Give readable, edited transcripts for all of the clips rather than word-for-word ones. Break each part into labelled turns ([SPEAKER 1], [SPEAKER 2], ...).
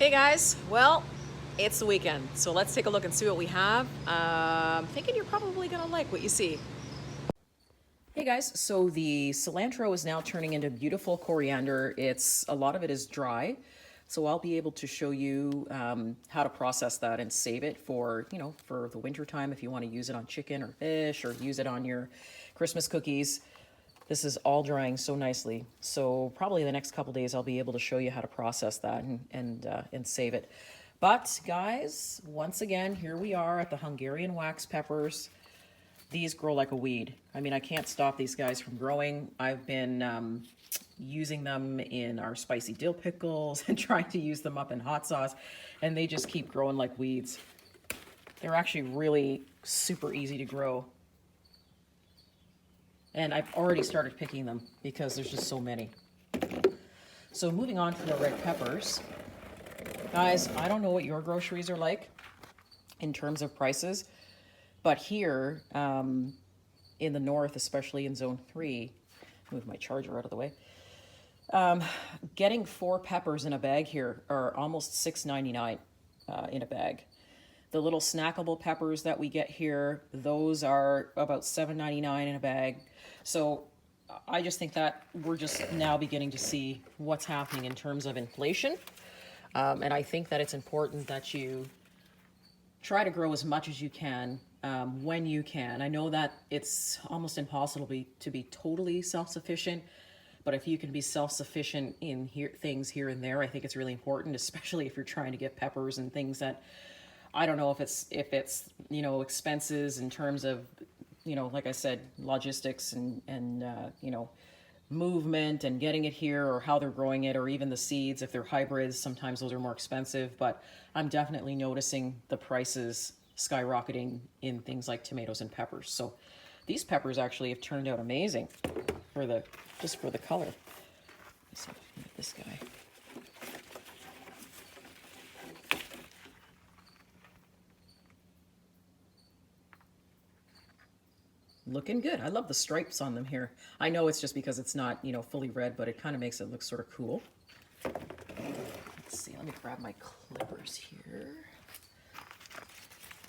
[SPEAKER 1] Hey guys, well, it's the weekend, so let's take a look and see what we have. I'm thinking you're probably gonna like what you see. Hey guys, so the cilantro is now turning into beautiful coriander. A lot of it is dry, so I'll be able to show you how to process that and save it for, for the winter time if you want to use it on chicken or fish or use it on your Christmas cookies. This is all drying so nicely. So probably the next couple days I'll be able to show you how to process that and save it. But guys, once again, here we are at the Hungarian wax peppers. These grow like a weed. I mean, I can't stop these guys from growing. I've been using them in our spicy dill pickles and trying to use them up in hot sauce, and they just keep growing like weeds. They're actually really super easy to grow. And I've already started picking them because there's just so many. So moving on to the red peppers. Guys, I don't know what your groceries are like in terms of prices, but here in the north, especially in zone 3, move my charger out of the way, getting 4 peppers in a bag here are almost $6.99 in a bag. The little snackable peppers that we get here, those are about $7.99 in a bag. So I just think that we're just now beginning to see what's happening in terms of inflation. And I think that it's important that you try to grow as much as you can when you can. I know that it's almost impossible to be totally self-sufficient, but if you can be self-sufficient in things here and there, I think it's really important, especially if you're trying to get peppers and things that, I don't know if it's expenses in terms of, like I said, logistics and movement and getting it here, or how they're growing it, or even the seeds. If they're hybrids, sometimes those are more expensive, but I'm definitely noticing the prices skyrocketing in things like tomatoes and peppers. So these peppers actually have turned out amazing just for the color. Let's see if I can get this guy. Looking good. I love the stripes on them here. I know it's just because it's not, fully red, but it kind of makes it look sort of cool. Let's see, let me grab my clippers here.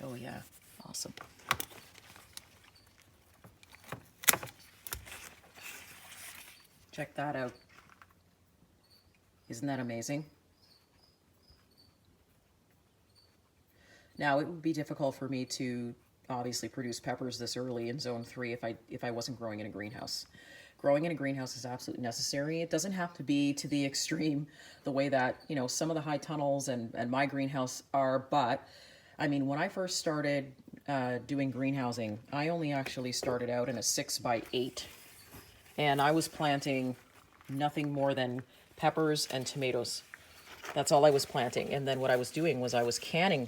[SPEAKER 1] Oh yeah, awesome. Check that out. Isn't that amazing? Now, it would be difficult for me to obviously produce peppers this early in zone 3 if I wasn't growing in a greenhouse. Growing in a greenhouse is absolutely necessary. It doesn't have to be to the extreme the way that, some of the high tunnels and my greenhouse are, but I mean, when I first started doing greenhousing, I only actually started out in a 6x8, and I was planting nothing more than peppers and tomatoes. That's all I was planting. And then what I was doing was I was canning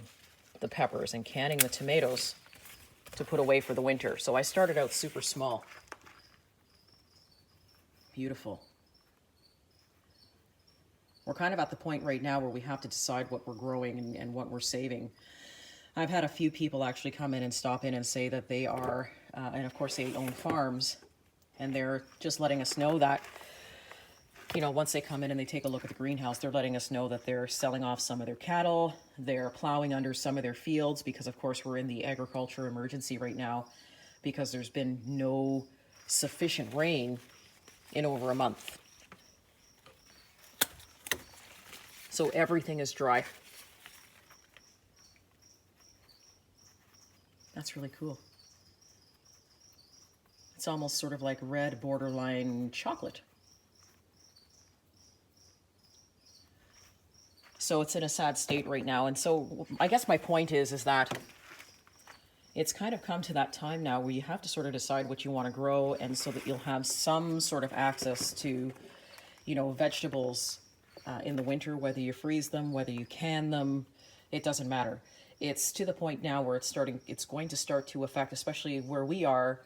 [SPEAKER 1] the peppers and canning the tomatoes to put away for the winter. So I started out super small. Beautiful. We're kind of at the point right now where we have to decide what we're growing and what we're saving. I've had a few people actually come in and stop in and say that they are, and of course they own farms, and they're just letting us know that, once they come in and they take a look at the greenhouse, they're letting us know that they're selling off some of their cattle, they're plowing under some of their fields, because of course we're in the agriculture emergency right now, because there's been no sufficient rain in over a month. So everything is dry. That's really cool. It's almost sort of like red borderline chocolate. So it's in a sad state right now. And so I guess my point is that it's kind of come to that time now where you have to sort of decide what you want to grow, and so that you'll have some sort of access to, vegetables in the winter, whether you freeze them, whether you can them, it doesn't matter. It's to the point now where it's going to start to affect, especially where we are,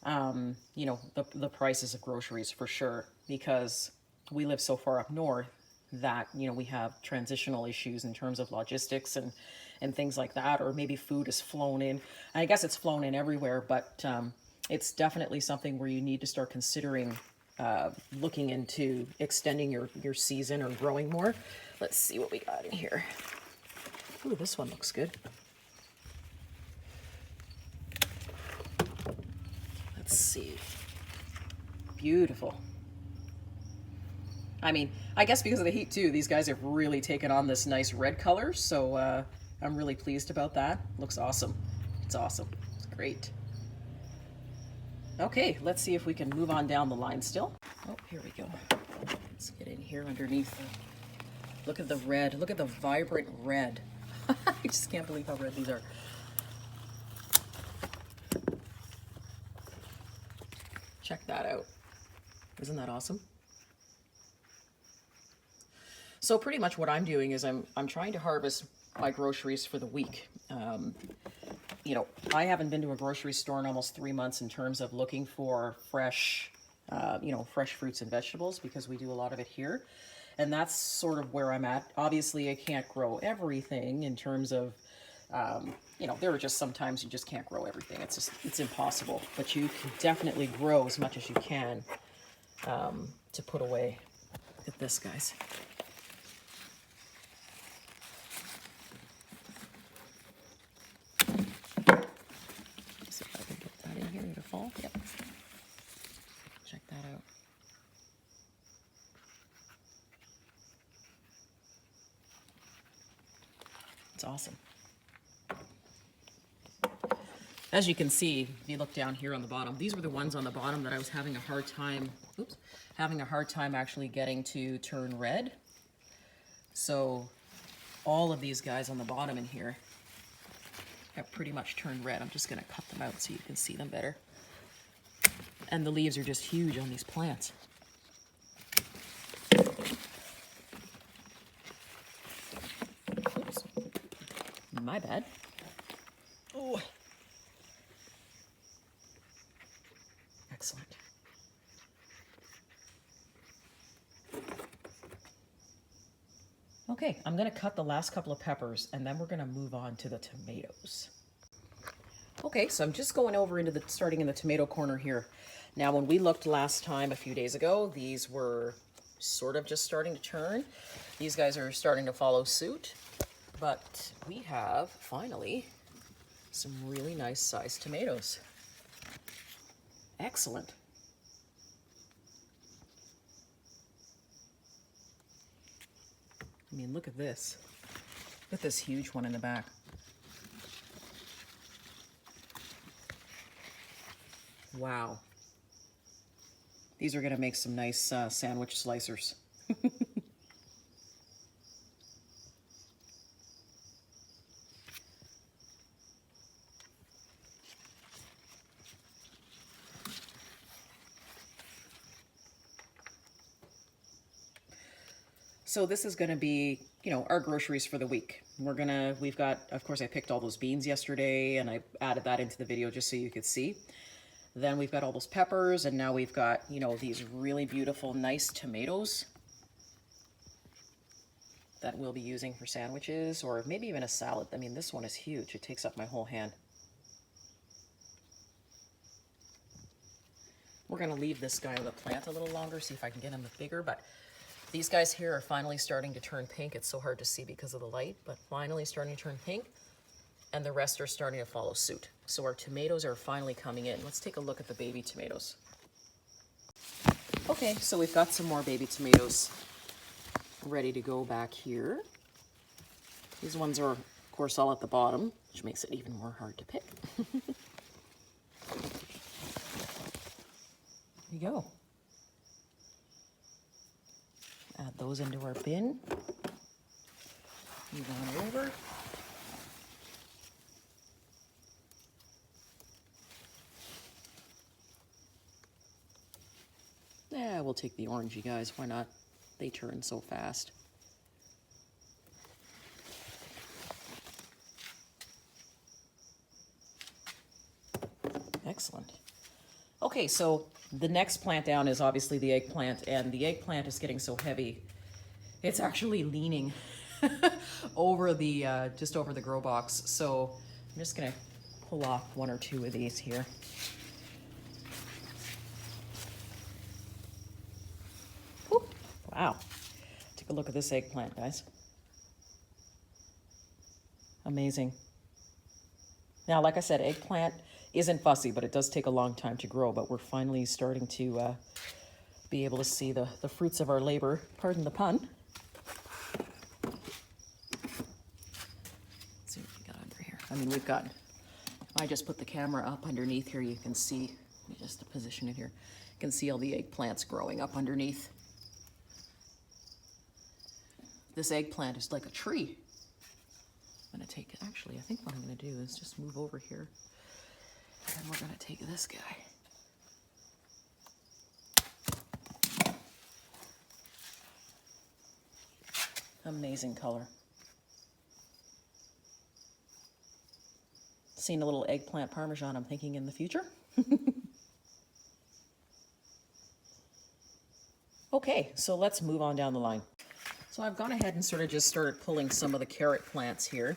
[SPEAKER 1] the prices of groceries for sure, because we live so far up north that, we have transitional issues in terms of logistics and things like that, or maybe food is flown in. I guess it's flown in everywhere, but it's definitely something where you need to start considering looking into extending your season or growing more. Let's see what we got in here. Ooh, this one looks good. Let's see. Beautiful. I mean, I guess because of the heat too, these guys have really taken on this nice red color, so I'm really pleased about that. Looks awesome. It's awesome. It's great. Okay, let's see if we can move on down the line still. Oh, here we go. Let's get in here underneath. Look at the red. Look at the vibrant red. I just can't believe how red these are. Check that out. Isn't that awesome? So pretty much what I'm doing is I'm trying to harvest my groceries for the week. You know, I haven't been to a grocery store in almost 3 months in terms of looking for fresh, you know, fresh fruits and vegetables, because we do a lot of it here. And that's sort of where I'm at. Obviously, I can't grow everything in terms of, you know, there are just sometimes you just can't grow everything. It's impossible. But you can definitely grow as much as you can to put away. Look at this, guys. See if I can put that in here. Did it fall? Yep. Check that out. It's awesome. As you can see, if you look down here on the bottom, these were the ones on the bottom that I was having a hard time, actually getting to turn red. So all of these guys on the bottom in here have pretty much turned red. I'm just gonna cut them out so you can see them better. And the leaves are just huge on these plants. Oops. My bad. Oh. Excellent. Okay, I'm going to cut the last couple of peppers and then we're going to move on to the tomatoes. Okay, so I'm just going over into starting in the tomato corner here. Now, when we looked last time a few days ago, these were sort of just starting to turn. These guys are starting to follow suit, but we have finally some really nice sized tomatoes. Excellent. I mean, look at this. Look at this huge one in the back. Wow. These are going to make some nice sandwich slicers. So this is going to be, you know, our groceries for the week. We've got, of course, I picked all those beans yesterday and I added that into the video just so you could see. Then we've got all those peppers, and now we've got, you know, these really beautiful, nice tomatoes that we'll be using for sandwiches or maybe even a salad. I mean, this one is huge. It takes up my whole hand. We're going to leave this guy on the plant a little longer, see if I can get him bigger, but these guys here are finally starting to turn pink. It's so hard to see because of the light, but finally starting to turn pink, and the rest are starting to follow suit. So our tomatoes are finally coming in. Let's take a look at the baby tomatoes. Okay, so we've got some more baby tomatoes ready to go back here. These ones are, of course, all at the bottom, which makes it even more hard to pick. There you go. Add those into our bin. Move on over. Yeah, we'll take the orangey guys. Why not? They turn so fast. Excellent. Okay, so the next plant down is obviously the eggplant, and the eggplant is getting so heavy, it's actually leaning over the, just over the grow box. So I'm just gonna pull off one or two of these here. Wow. Take a look at this eggplant, guys. Amazing. Now, like I said, eggplant isn't fussy, but it does take a long time to grow, but we're finally starting to be able to see the fruits of our labor. Pardon the pun. Let's see what we got under here. I mean, we've got, I just put the camera up underneath here. You can see, let me just position it here. You can see all the eggplants growing up underneath. This eggplant is like a tree. I'm gonna take it, actually, I think what I'm gonna do is just move over here, and we're gonna take this guy. Amazing color. Seen a little eggplant parmesan, I'm thinking, in the future. Okay, so let's move on down the line. So I've gone ahead and sort of just started pulling some of the carrot plants here.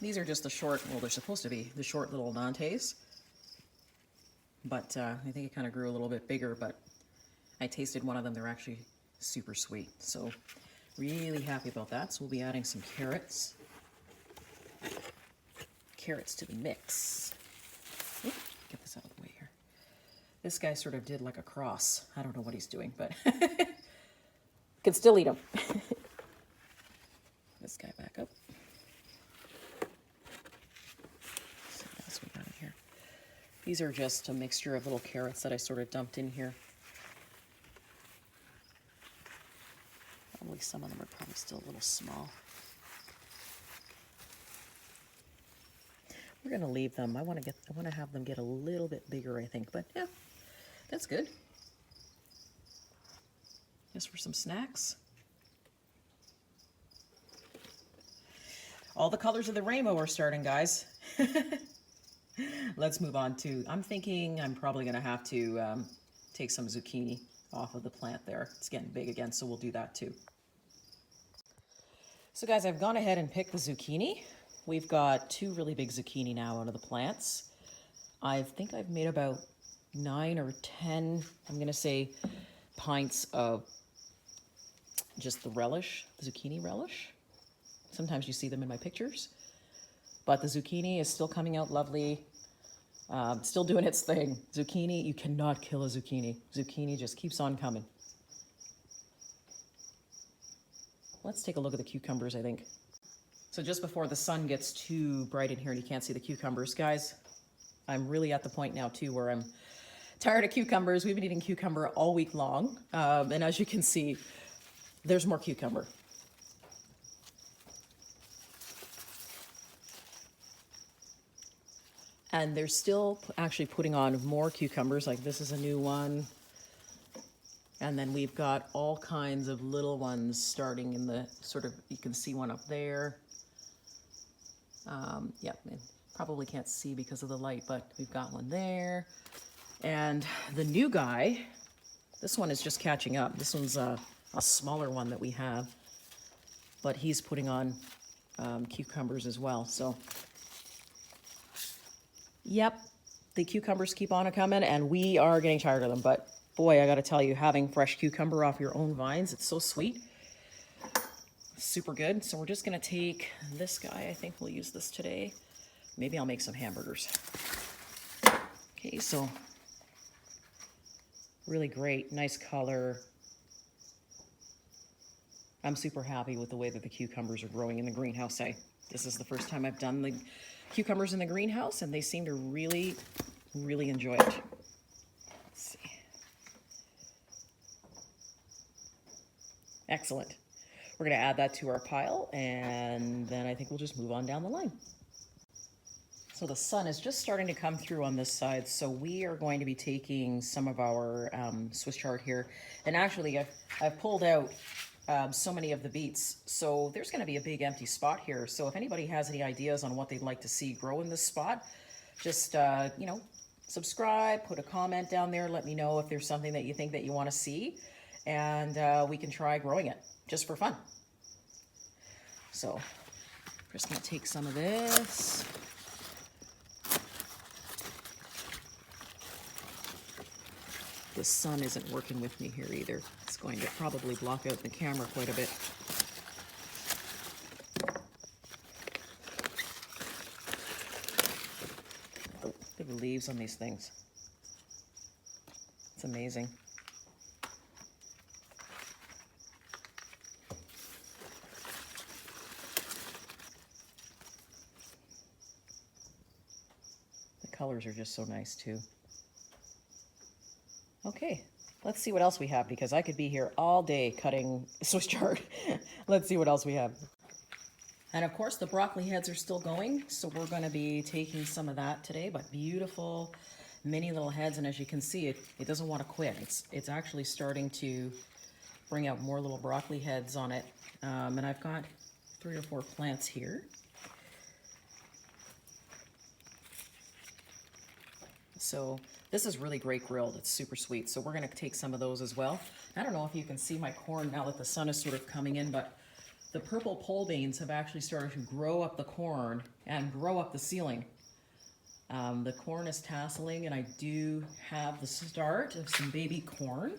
[SPEAKER 1] These are just the short, well, they're supposed to be the short little Nantes. But I think it kind of grew a little bit bigger, but I tasted one of them. They're actually super sweet. So really happy about that. So we'll be adding some carrots. Carrots to the mix. Oop, get this out of the way here. This guy sort of did like a cross. I don't know what he's doing, but can still eat them. This guy back up. Let's see what else we got in here. These are just a mixture of little carrots that I sort of dumped in here. Probably some of them are probably still a little small. We're gonna leave them. I want to have them get a little bit bigger, I think. But yeah, that's good. Just for some snacks. All the colors of the rainbow are starting, guys. Let's move on to, I'm thinking I'm probably gonna have to take some zucchini off of the plant there. It's getting big again, so we'll do that too. So guys, I've gone ahead and picked the zucchini. We've got 2 really big zucchini now out of the plants. I think I've made about 9 or 10, I'm gonna say, pints of just the relish, the zucchini relish. Sometimes you see them in my pictures. But the zucchini is still coming out lovely, still doing its thing. Zucchini, you cannot kill a zucchini. Zucchini just keeps on coming. Let's take a look at the cucumbers, I think. So just before the sun gets too bright in here and you can't see the cucumbers, guys, I'm really at the point now too where I'm tired of cucumbers. We've been eating cucumber all week long. And as you can see, there's more cucumber. And they're still actually putting on more cucumbers. Like this is a new one. And then we've got all kinds of little ones starting in the sort of, you can see one up there. Yeah, probably can't see because of the light, but we've got one there. And the new guy, this one is just catching up. This one's a smaller one that we have, but he's putting on cucumbers as well. So, yep, the cucumbers keep on coming, and we are getting tired of them. But boy, I got to tell you, having fresh cucumber off your own vines, it's so sweet. Super good. So we're just going to take this guy. I think we'll use this today. Maybe I'll make some hamburgers. Okay, so really great, nice color. I'm super happy with the way that the cucumbers are growing in the greenhouse. This is the first time I've done the cucumbers in the greenhouse, and they seem to really, really enjoy it. Let's see. Excellent. We're going to add that to our pile, and then I think we'll just move on down the line. So the sun is just starting to come through on this side, so we are going to be taking some of our Swiss chard here. And actually, I've pulled out so many of the beets, so there's going to be a big empty spot here. So if anybody has any ideas on what they'd like to see grow in this spot, just, you know, subscribe, put a comment down there, let me know if there's something that you think that you want to see, and we can try growing it just for fun. So I'm just going to take some of this. The sun isn't working with me here either. going to probably block out the camera quite a bit. Oh, look at the leaves on these things. It's amazing. The colors are just so nice too. Okay, let's see what else we have, because I could be here all day cutting Swiss chard. Let's see what else we have. And of course the broccoli heads are still going, so we're going to be taking some of that today, but beautiful mini little heads. And as you can see, it doesn't want to quit. It's actually starting to bring out more little broccoli heads on it. And I've got 3 or 4 plants here. So this is really great grilled. It's super sweet. So we're going to take some of those as well. I don't know if you can see my corn now that the sun is sort of coming in, but the purple pole beans have actually started to grow up the corn and grow up the ceiling. The corn is tasseling, and I do have the start of some baby corn.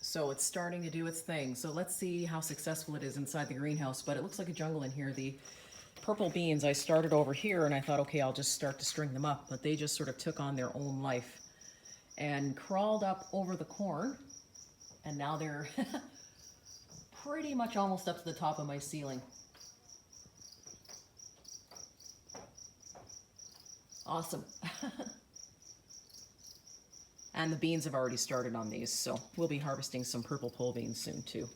[SPEAKER 1] So it's starting to do its thing. So let's see how successful it is inside the greenhouse. But it looks like a jungle in here. The purple beans, I started over here, and I thought, okay, I'll just start to string them up. But they just sort of took on their own life and crawled up over the corn. And now they're pretty much almost up to the top of my ceiling. Awesome. And the beans have already started on these, so we'll be harvesting some purple pole beans soon too.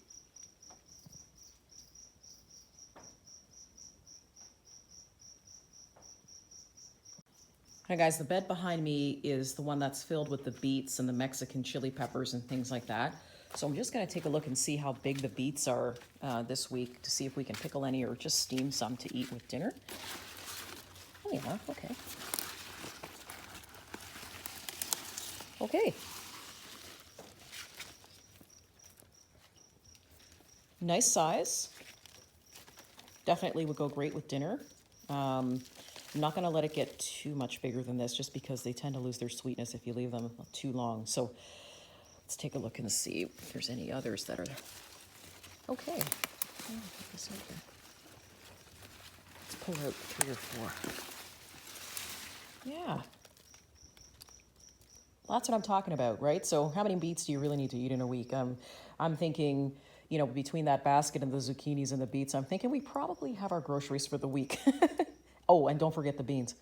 [SPEAKER 1] Hi guys, the bed behind me is the one that's filled with the beets and the Mexican chili peppers and things like that. So I'm just going to take a look and see how big the beets are this week, to see if we can pickle any or just steam some to eat with dinner. Oh yeah, okay. Okay. Nice size. Definitely would go great with dinner. I'm not going to let it get too much bigger than this, just because they tend to lose their sweetness if you leave them too long. So let's take a look and see if there's any others that are okay. Oh, put this out there. Let's pull out 3 or 4. Yeah. That's what I'm talking about, right? So how many beets do you really need to eat in a week? I'm thinking, you know, between that basket and the zucchinis and the beets, I'm thinking we probably have our groceries for the week. Oh, and don't forget the beans.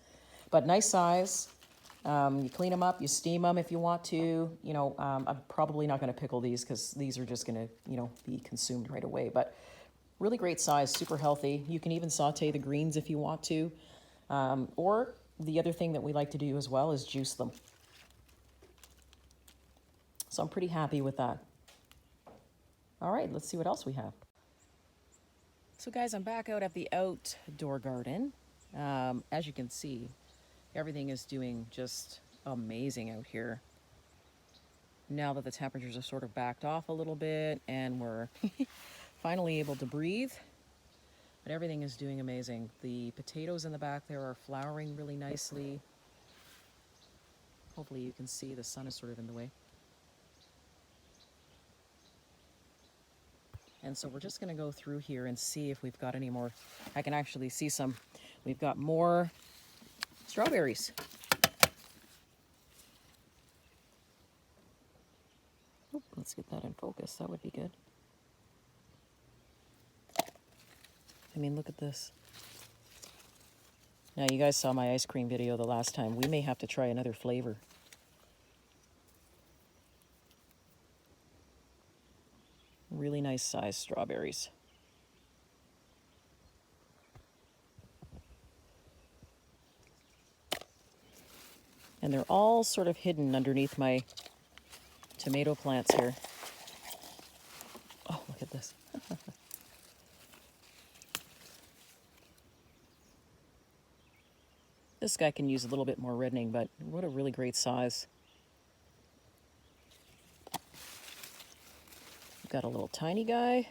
[SPEAKER 1] But nice size. You clean them up, you steam them if you want to. You know, I'm probably not going to pickle these because these are just going to, you know, be consumed right away. But really great size, super healthy. You can even saute the greens if you want to. Or the other thing that we like to do as well is juice them. So I'm pretty happy with that. All right, let's see what else we have. So guys, I'm back out at the outdoor garden. As you can see, everything is doing just amazing out here. Now that the temperatures are sort of backed off a little bit and we're finally able to breathe, but everything is doing amazing. The potatoes in the back there are flowering really nicely. Hopefully you can see the sun is sort of in the way. And so we're just going to go through here and see if we've got any more. I can actually see some. We've got more strawberries. Oh, let's get that in focus. That would be good. I mean, look at this. Now, you guys saw my ice cream video the last time. We may have to try another flavor. Really nice sized strawberries. And they're all sort of hidden underneath my tomato plants here. Oh, look at this. This guy can use a little bit more reddening, but what a really great size. Got a little tiny guy.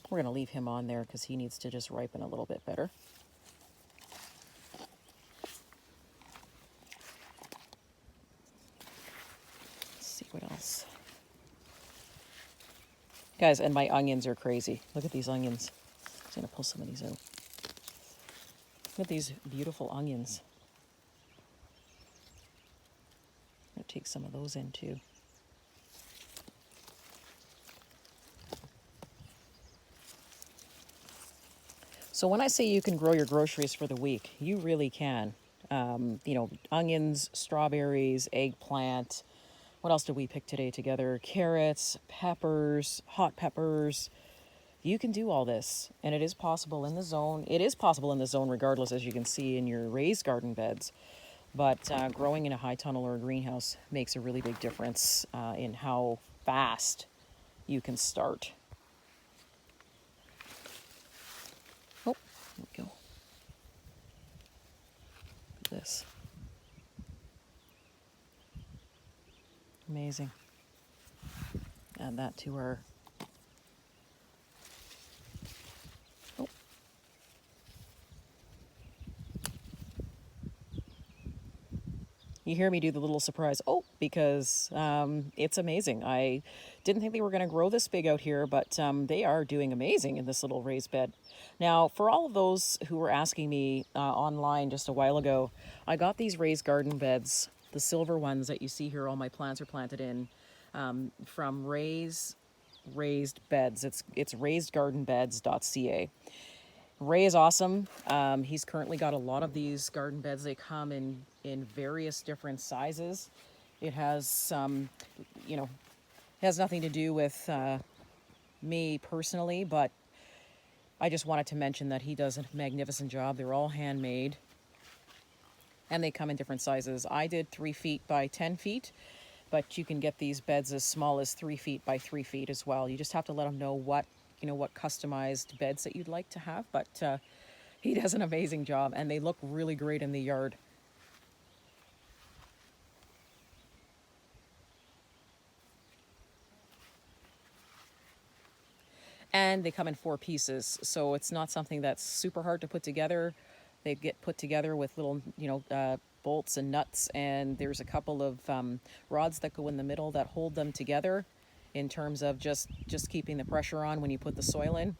[SPEAKER 1] We're going to leave him on there because he needs to just ripen a little bit better. Guys, and my onions are crazy. Look at these onions. I'm just going to pull some of these out. Look at these beautiful onions. I'm going to take some of those in too. So when I say you can grow your groceries for the week, you really can. You know, onions, strawberries, eggplant. What else did we pick today together? Carrots, peppers, hot peppers. You can do all this, and it is possible in the zone. It is possible in the zone regardless, as you can see in your raised garden beds. But growing in a high tunnel or a greenhouse makes a really big difference in how fast you can start. Oh, there we go. Look at this. Amazing. Add that to our... Oh. You hear me do the little surprise, oh, because it's amazing. I didn't think they were going to grow this big out here, but they are doing amazing in this little raised bed. Now, for all of those who were asking me online just a while ago, I got these raised garden beds, the silver ones that you see here, all my plants are planted in, from Raised Beds. It's raisedgardenbeds.ca. Ray is awesome. He's currently got a lot of these garden beds. They come in various different sizes. It has you know, has nothing to do with me personally, but I just wanted to mention that he does a magnificent job. They're all handmade, and they come in different sizes. I did 3 feet by 10 feet, but you can get these beds as small as 3 feet by 3 feet as well. You just have to let him know what customized beds that you'd like to have, but he does an amazing job, and they look really great in the yard. And they come in 4 pieces, so it's not something that's super hard to put together. They get put together with little, bolts and nuts, and there's a couple of rods that go in the middle that hold them together in terms of just keeping the pressure on when you put the soil in.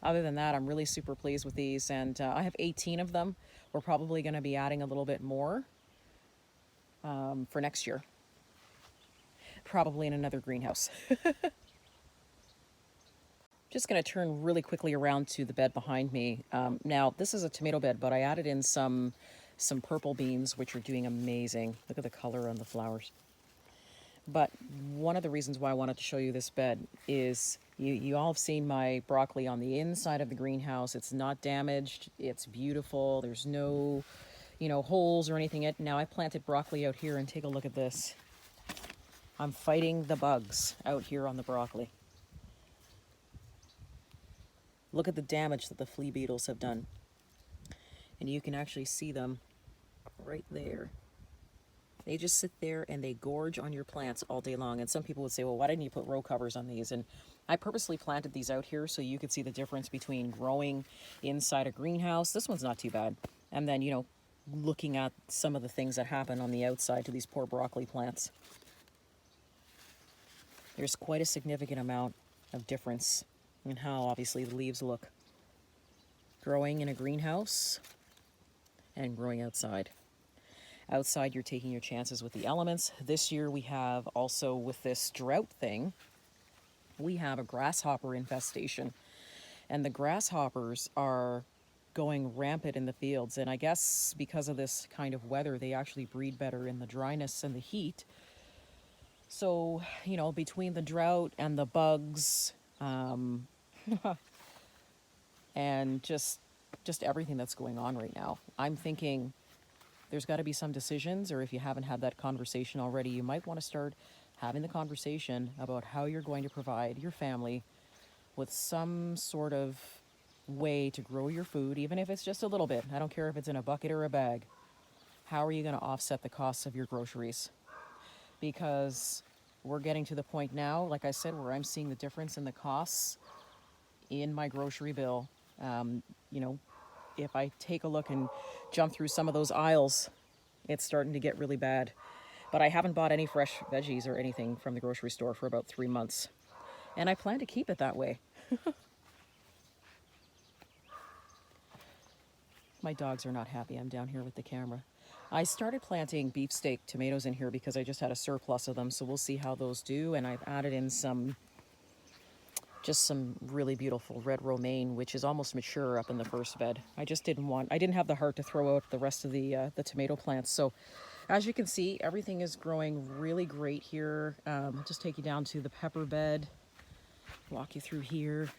[SPEAKER 1] Other than that, I'm really super pleased with these, and I have 18 of them. We're probably going to be adding a little bit more for next year, probably in another greenhouse. Just going to turn really quickly around to the bed behind me. Now, this is a tomato bed, but I added in some purple beans, which are doing amazing. Look at the color on the flowers. But one of the reasons why I wanted to show you this bed is you all have seen my broccoli on the inside of the greenhouse. It's not damaged. It's beautiful. There's no, holes or anything. Now I planted broccoli out here, and take a look at this. I'm fighting the bugs out here on the broccoli. Look at the damage that the flea beetles have done. And you can actually see them right there. They just sit there and they gorge on your plants all day long. And some people would say, well, why didn't you put row covers on these? And I purposely planted these out here so you could see the difference between growing inside a greenhouse. This one's not too bad. And then, looking at some of the things that happen on the outside to these poor broccoli plants. There's quite a significant amount of difference in how obviously the leaves look. Growing in a greenhouse and growing outside. Outside, you're taking your chances with the elements. This year we have also, with this drought thing, we have a grasshopper infestation. And the grasshoppers are going rampant in the fields. And I guess because of this kind of weather, they actually breed better in the dryness and the heat. So, between the drought and the bugs, and just everything that's going on right now, I'm thinking there's got to be some decisions, or if you haven't had that conversation already, you might want to start having the conversation about how you're going to provide your family with some sort of way to grow your food, even if it's just a little bit. I don't care if it's in a bucket or a bag. How are you going to offset the costs of your groceries? Because we're getting to the point now, like I said, where I'm seeing the difference in the costs in my grocery bill. If I take a look and jump through some of those aisles, it's starting to get really bad. But I haven't bought any fresh veggies or anything from the grocery store for about 3 months. And I plan to keep it that way. My dogs are not happy I'm down here with the camera. I started planting beefsteak tomatoes in here because I just had a surplus of them, so we'll see how those do. And I've added in just some really beautiful red romaine, which is almost mature up in the first bed. I didn't have the heart to throw out the rest of the tomato plants. So as you can see, everything is growing really great here. I'll just take you down to the pepper bed, walk you through here.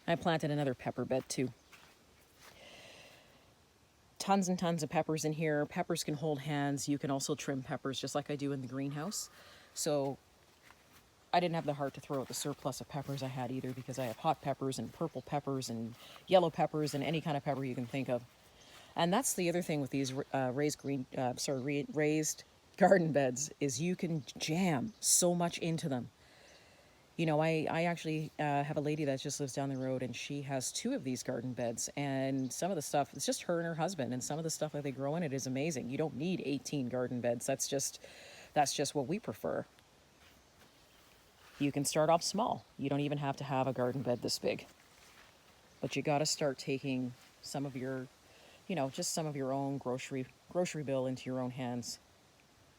[SPEAKER 1] I planted another pepper bed too. Tons and tons of peppers in here. Peppers can hold hands. You can also trim peppers just like I do in the greenhouse. So I didn't have the heart to throw out the surplus of peppers I had either, because I have hot peppers and purple peppers and yellow peppers and any kind of pepper you can think of. And that's the other thing with these raised garden beds, is you can jam so much into them. You know, I actually have a lady that just lives down the road, and she has 2 of these garden beds, and some of the stuff, it's just her and her husband, and some of the stuff that they grow in it is amazing. You don't need 18 garden beds. That's just what we prefer. You can start off small. You don't even have to have a garden bed this big. But you got to start taking some of your, just some of your own grocery bill into your own hands.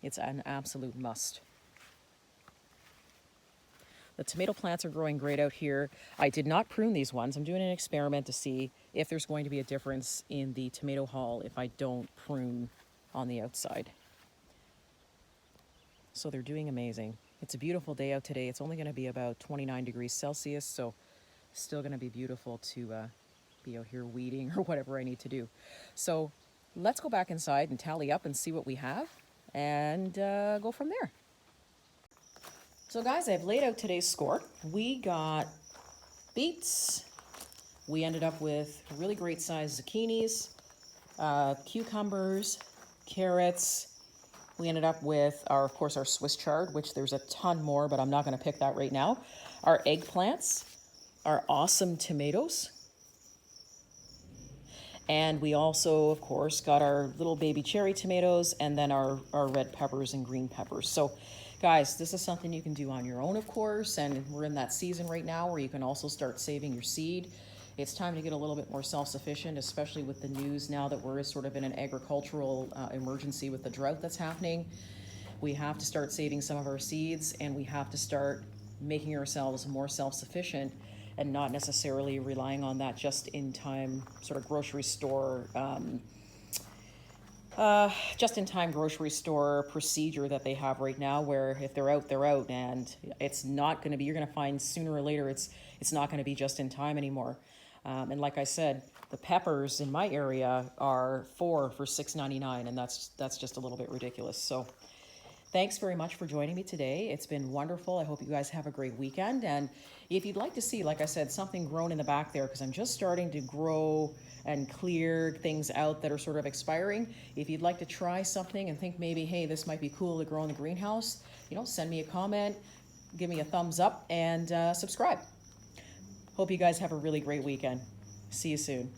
[SPEAKER 1] It's an absolute must. The tomato plants are growing great out here. I did not prune these ones. I'm doing an experiment to see if there's going to be a difference in the tomato haul if I don't prune on the outside. So they're doing amazing. It's a beautiful day out today. It's only going to be about 29 degrees Celsius, so still going to be beautiful to be out here weeding or whatever I need to do. So let's go back inside and tally up and see what we have and go from there. So guys, I've laid out today's score. We got beets. We ended up with really great sized zucchinis, cucumbers, carrots. We ended up with of course, our Swiss chard, which there's a ton more, but I'm not going to pick that right now. Our eggplants, our awesome tomatoes. And we also, of course, got our little baby cherry tomatoes, and then our red peppers and green peppers. So guys, this is something you can do on your own, of course, and we're in that season right now where you can also start saving your seed. It's time to get a little bit more self-sufficient, especially with the news now that we're sort of in an agricultural emergency with the drought that's happening. We have to start saving some of our seeds, and we have to start making ourselves more self-sufficient and not necessarily relying on that just-in-time sort of grocery store just-in-time grocery store procedure that they have right now, where if they're out, they're out, and it's not going to be, you're going to find sooner or later it's not going to be just in time anymore. And like I said, the peppers in my area are 4 for $6.99, and that's just a little bit ridiculous. So thanks very much for joining me today. It's been wonderful. I hope you guys have a great weekend. And if you'd like to see, like I said, something grown in the back there, because I'm just starting to grow and clear things out that are sort of expiring. If you'd like to try something and think maybe, hey, this might be cool to grow in the greenhouse, send me a comment, give me a thumbs up, and subscribe. Hope you guys have a really great weekend. See you soon.